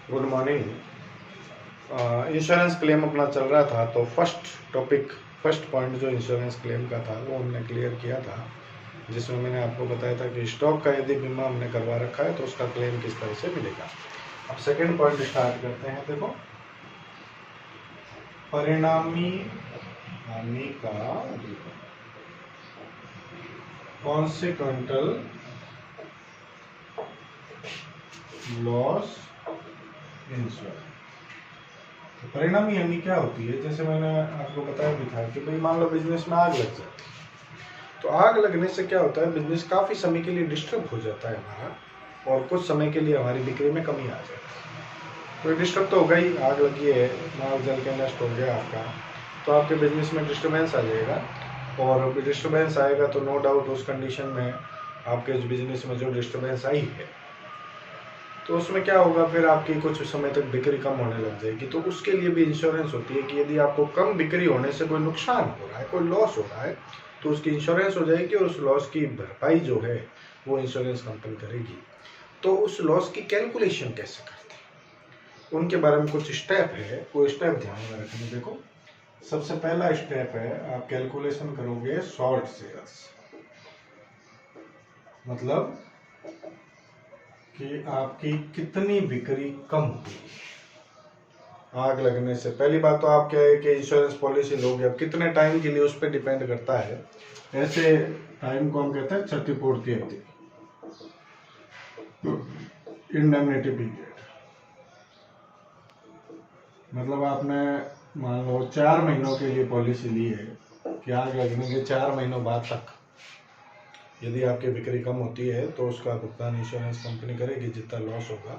Good morning. Insurance claim अपना चल रहा था, तो फर्स्ट पॉइंट जो इंश्योरेंस क्लेम का था वो हमने क्लियर किया था, जिसमें मैंने आपको बताया था कि स्टॉक का यदि बीमा हमने करवा रखा है तो उसका क्लेम किस तरह से मिलेगा। अब सेकंड पॉइंट स्टार्ट करते हैं। देखो, परिणामी हानि का कॉन्सिक्वेंटल लॉस इंश्योरेंस। परिणामी हानि क्या होती है? जैसे मैंने आपको बताया भी था कि भाई मान लो बिजनेस में आग लग जाती है, तो आग लगने से क्या होता है, बिजनेस काफ़ी समय के लिए डिस्टर्ब हो जाता है हमारा, और कुछ समय के लिए हमारी बिक्री में कमी आ जाती है। तो डिस्टर्ब तो होगा ही, आग लगी है, माल जल के नष्ट हो गया आपका, तो आपके बिजनेस में डिस्टर्बेंस आ जाएगा, और डिस्टर्बेंस आएगा तो नो डाउट उस कंडीशन में आपके बिजनेस में जो डिस्टर्बेंस आई है तो उसमें क्या होगा, फिर आपकी कुछ समय तक बिक्री कम होने लग जाएगी। तो उसके लिए भी इंश्योरेंस होती है कि यदि आपको कम बिक्री होने से कोई नुकसान हो रहा है, कोई लॉस हो रहा है, तो उसकी इंश्योरेंस हो जाएगी और उस लॉस की भरपाई जो है वो इंश्योरेंस कंपनी करेगी। तो उस लॉस की कैलकुलेशन कैसे करते हैं उनके बारे में कुछ स्टेप है, वो स्टेप ध्यान में रखना। देखो, सबसे पहला स्टेप है, आप कैलकुलेशन करोगे शॉर्ट सेल्स, मतलब कि आपकी कितनी बिक्री कम हुई आग लगने से। पहली बात तो आप क्या है कि इंश्योरेंस पॉलिसी लोगे, अब कितने टाइम के लिए उस पर डिपेंड करता है। ऐसे टाइम को हम कहते हैं क्षतिपूर्ति अवधि, इंडेमनिटी पीरियड। मतलब आपने मान लो 4 महीनों के लिए पॉलिसी ली है कि आग लगने के 4 महीनों बाद तक यदि आपकी बिक्री कम होती है तो उसका भुगतान इंश्योरेंस कंपनी करेगी, जितना लॉस होगा।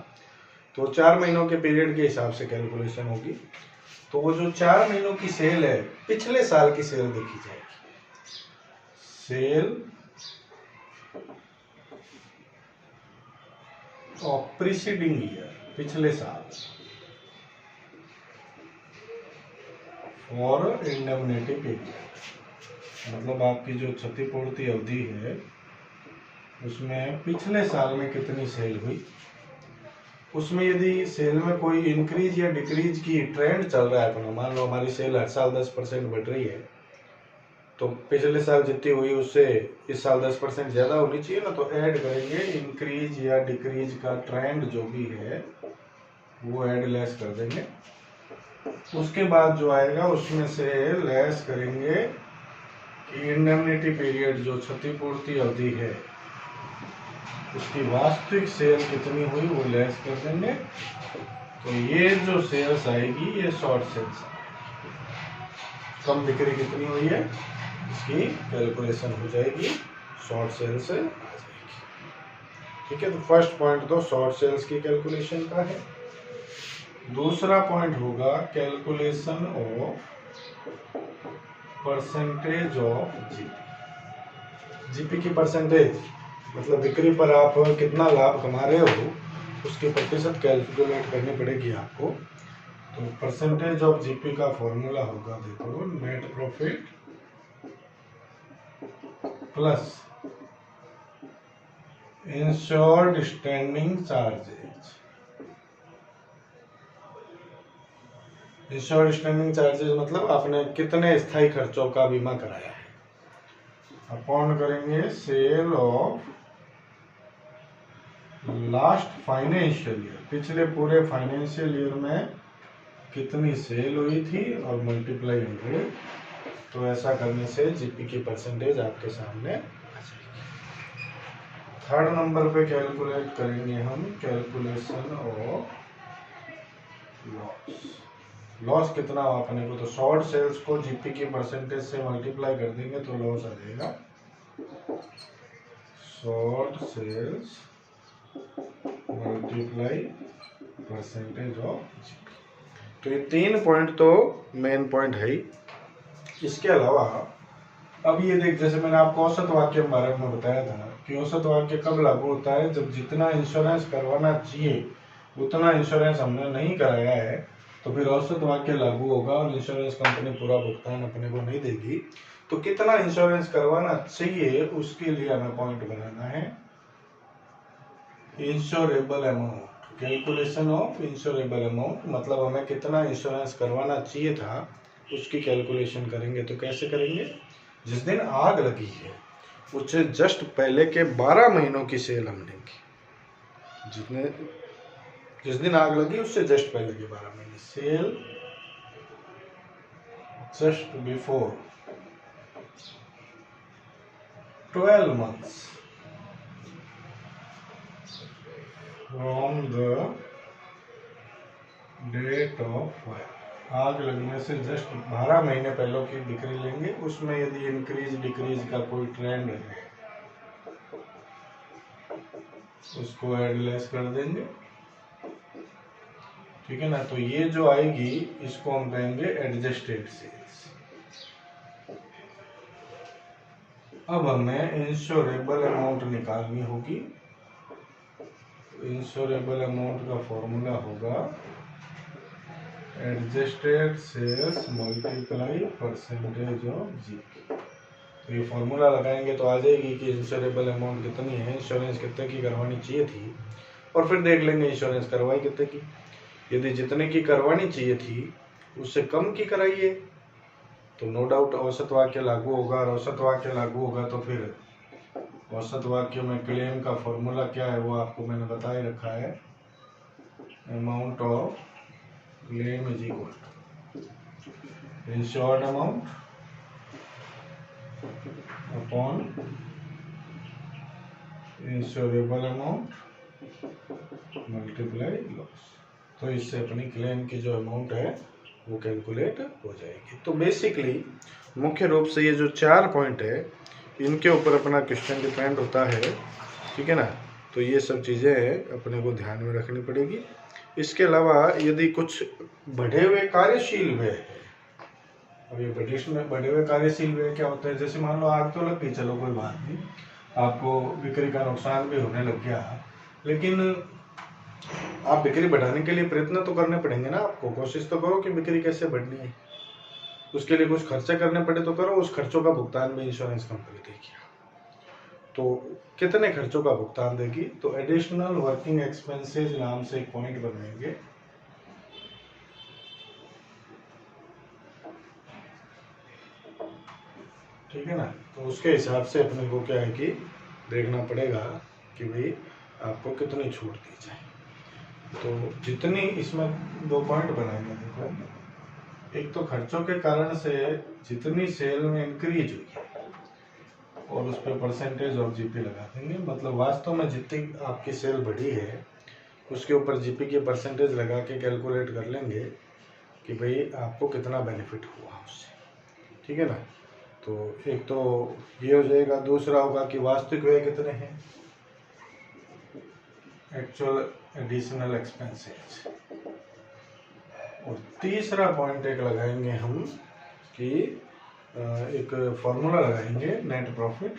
तो 4 महीनों के पीरियड के हिसाब से कैलकुलेशन होगी। तो वो जो 4 महीनों की सेल है, पिछले साल की सेल देखी जाएगी। सेल ऑफ प्रीसीडिंग ईयर, पिछले साल, फॉर इंडेमनिटी पीरियड, मतलब आपकी जो क्षतिपूर्ति अवधि है उसमें पिछले साल में कितनी सेल हुई। उसमें यदि सेल में कोई इंक्रीज या डिक्रीज की ट्रेंड चल रहा है अपना, मान लो हमारी सेल हर साल 10% बढ़ रही है, तो पिछले साल जितनी हुई उससे इस साल 10% ज़्यादा होनी चाहिए ना, तो ऐड करेंगे इंक्रीज या डिक्रीज का ट्रेंड जो भी है वो ऐड लेस कर देंगे। उसके बाद जो आएगा उसमें से लेस करेंगे कि इंडेमनिटी पीरियड, जो क्षतिपूर्ति अवधि है, उसकी वास्तविक सेल कितनी हुई वो लेस कर देंगे। तो ये जो सेल्स आएगी ये शॉर्ट सेल्स आएगी। कम बिक्री कितनी हुई है इसकी कैलकुलेशन हो जाएगी, शॉर्ट सेल से आ जाएगी। ठीक है, तो फर्स्ट पॉइंट तो शॉर्ट सेल्स की कैलकुलेशन का है। दूसरा पॉइंट होगा calculation of percentage of GP. GP की परसेंटेज मतलब बिक्री पर आप कितना लाभ कमा रहे हो उसकी प्रतिशत कैलकुलेट करनी पड़ेगी आपको। तो परसेंटेज ऑफ जीपी का फॉर्मूला होगा, देखो, net profit plus insured standing charges. Insured standing charges मतलब आपने कितने स्थायी खर्चों का बीमा कराया है, अपॉन करेंगे sale of last financial year, पिछले पूरे फाइनेंशियल ईयर में कितनी सेल हुई थी, और मल्टीप्लाई 100। तो ऐसा करने से जीपी की परसेंटेज आपके सामने आ जाएगी। थर्ड नंबर पे कैलकुलेट करेंगे हम कैलकुलेशन ऑफ लॉस। लॉस कितना हो अपने को, तो शॉर्ट सेल्स को जीपी की परसेंटेज से मल्टीप्लाई कर देंगे तो लॉस आ जाएगा short sales multiply percentage of GP. तो ये 3 पॉइंट तो मेन पॉइंट है ही। इसके अलावा अब ये देख, जैसे मैंने आपको औसत वाक्य के बारे में बताया था कि औसत वाक्य कब लागू होता है, जब जितना इंश्योरेंस करवाना चाहिए उतना इंश्योरेंस हमने नहीं कराया है, तो फिर औसत वाक्य लागू होगा और इंश्योरेंस कंपनी पूरा भुगतान अपने को नहीं देगी। तो कितना इंश्योरेंस करवाना चाहिए उसके लिए हमें पॉइंट बनाना है insurable amount. Calculation of insurable amount, मतलब हमें कितना इंश्योरेंस करवाना चाहिए था उसकी कैलकुलेशन करेंगे। तो कैसे करेंगे, जिस दिन आग लगी है उससे जस्ट पहले के 12 महीनों की सेल हम लेंगे। जिस दिन आग लगी उससे जस्ट पहले के 12 महीने, sale just before 12 months from the date of fire। आग लगने से जस्ट 12 महीने पहले की बिक्री लेंगे। उसमें यदि इंक्रीज डिक्रीज का कोई ट्रेंड है उसको एड लेस कर देंगे, ठीक है ना। तो ये जो आएगी इसको हम कहेंगे एडजस्टेड सेल्स। अब हमें इंश्योरेबल अमाउंट निकालनी होगी। इंश्योरेबल अमाउंट का फॉर्मूला होगा adjusted sales multiply percentage of GP. तो ये फॉर्मूला लगाएंगे तो आ जाएगी कि इंश्योरेबल अमाउंट कितनी है, इंश्योरेंस कितने की करवानी चाहिए थी, और फिर देख लेंगे इंश्योरेंस करवाई कितने की। यदि जितने की करवानी चाहिए थी उससे कम की कराइए तो नो डाउट औसत वाक्य लागू होगा, और औसत वाक्य लागू होगा तो फिर औसत वाक्य में क्लेम का फॉर्मूला क्या है वो आपको मैंने बता ही रखा है। Amount of claim is equal to insured amount upon insurable amount multiply loss. तो इससे अपनी क्लेम की जो अमाउंट है वो कैलकुलेट हो जाएगी। तो बेसिकली मुख्य रूप से ये जो 4 पॉइंट है इनके ऊपर अपना क्वेश्चन डिपेंड होता है, ठीक है ना। तो ये सब चीज़ें अपने को ध्यान में रखनी पड़ेगी। इसके अलावा यदि कुछ बढ़े हुए कार्यशील व्यय है, अब ये बढ़े हुए कार्यशील व्यय क्या होता है, जैसे मान लो आग तो लग गई, चलो कोई बात नहीं, आपको बिक्री का नुकसान भी होने लग गया, लेकिन आप बिक्री बढ़ाने के लिए प्रयत्न तो करने पड़ेंगे ना। आपको कोशिश तो करो कि बिक्री कैसे बढ़नी है, उसके लिए कुछ खर्चे करने पड़े तो करो। उस खर्चों का भुगतान भी इंश्योरेंस कंपनी देगी। तो कितने खर्चों का भुगतान देगी, तो एडिशनल वर्किंग एक्सपेंसेस नाम से एक पॉइंट बनाएंगे। ठीक है ना। तो उसके हिसाब से अपने को क्या है कि देखना पड़ेगा कि भाई आपको कितनी छूट दी जाए। तो जितनी इसमें 2 पॉइंट बनाएंगे। देखो, एक तो खर्चों के कारण से जितनी सेल में इंक्रीज हुई है और उस पर परसेंटेज ऑफ जीपी लगा देंगे, मतलब वास्तव में जितनी आपकी सेल बढ़ी है उसके ऊपर जीपी की परसेंटेज लगा के कैलकुलेट कर लेंगे कि भाई आपको कितना बेनिफिट हुआ उससे, ठीक है ना। तो एक तो ये हो जाएगा, दूसरा होगा कि वास्तविक व्यय कितने हैं, एक्चुअल एडिशनल एक्सपेंसेस, और तीसरा पॉइंट एक लगाएंगे हम कि एक फॉर्मूला लगाएंगे net profit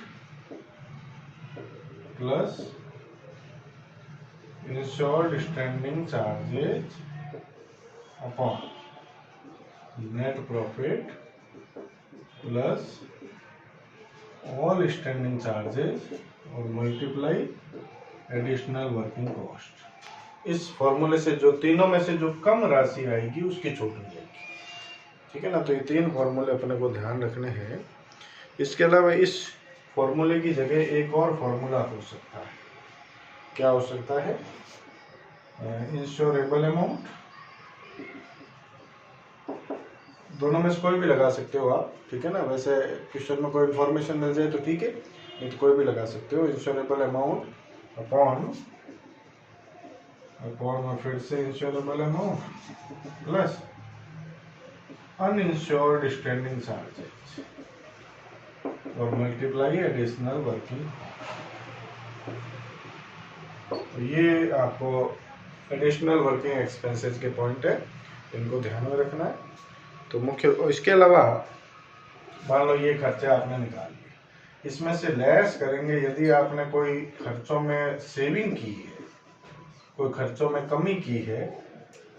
plus insured standing charges upon net profit plus all standing charges और मल्टीप्लाई एडिशनल वर्किंग कॉस्ट। इस फॉर्मूले से जो तीनों में से जो कम राशि आएगी उसकी छूट मिलेगी, ठीक है ना। तो ये 3 फॉर्मूले अपने को ध्यान रखने हैं। इसके अलावा इस फॉर्मूले की जगह एक और फॉर्मूला हो सकता है। क्या हो सकता है, इंश्योरेबल अमाउंट, दोनों में से कोई भी लगा सकते हो आप, ठीक है ना। वैसे क्वेश्चन में कोई इन्फॉर्मेशन मिल जाए तो ठीक है, नहीं तो कोई भी लगा सकते हो। इंश्योरेबल अमाउंट अपॉन में फिर से insurable amount plus uninsured standing charges और मल्टीप्लाई एडिशनल वर्किंग। ये आपको एडिशनल वर्किंग एक्सपेंसेस के पॉइंट है, इनको ध्यान में रखना है। तो मुख्य, इसके अलावा मान लो ये खर्चे आपने निकाल लिए, इसमें से लेस करेंगे यदि आपने कोई खर्चों में सेविंग की है, कोई खर्चों में कमी की है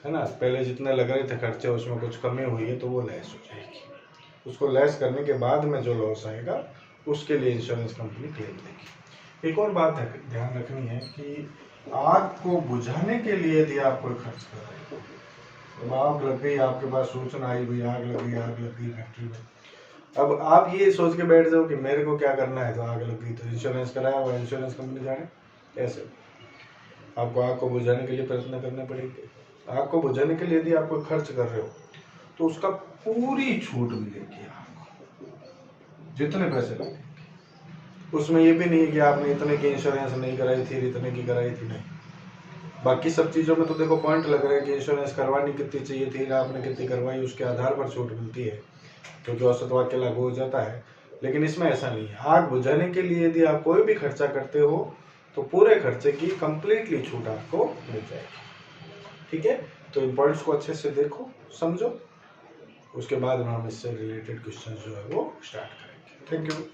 ना, पहले जितने लग रहे थे खर्चे उसमें कुछ कमी हुई है तो वो लेस हो जाएगी। उसको लेस करने के बाद में जो लॉस आएगा उसके लिए इंश्योरेंस कंपनी क्लेम देगी। एक और बात ध्यान रखनी है कि आग को बुझाने के लिए यदि आप कोई खर्च कर रहे हो, तो आग लग गई, आपके पास सूचना आई भाई आग लग गई फैक्ट्री में, अब आप ये सोच के बैठ जाओ कि मेरे को क्या करना है, तो आग लग गई तो इंश्योरेंस कराया हुआ, इंश्योरेंस कंपनी जाने ऐसे। आपको आग को बुझाने के लिए प्रयत्न करने पड़ेंगे। आग को बुझाने के लिए यदि आप कोई खर्च कर रहे हो तो उसका पूरी छूट मिलेगी आपको, जितने पैसे लगेंगे। उसमें ये भी नहीं है कि आपने इतने की इंश्योरेंस नहीं कराई थी, इतने की कराई थी, नहीं। बाकी सब चीज़ों में तो देखो पॉइंट लग रहा है कि इंश्योरेंस करवानी कितनी चाहिए थी, आपने कितनी करवाई, उसके आधार पर छूट मिलती है, क्योंकि औसत वाक्य लागू हो जाता है। लेकिन इसमें ऐसा नहीं है। आग बुझाने के लिए यदि आप कोई भी खर्चा करते हो तो पूरे खर्चे की कंप्लीटली छूट आपको मिल जाएगी। ठीक है, तो इन पॉइंट्स को अच्छे से देखो, समझो, उसके बाद हम इससे रिलेटेड क्वेश्चन जो है वो स्टार्ट करेंगे। Thank you.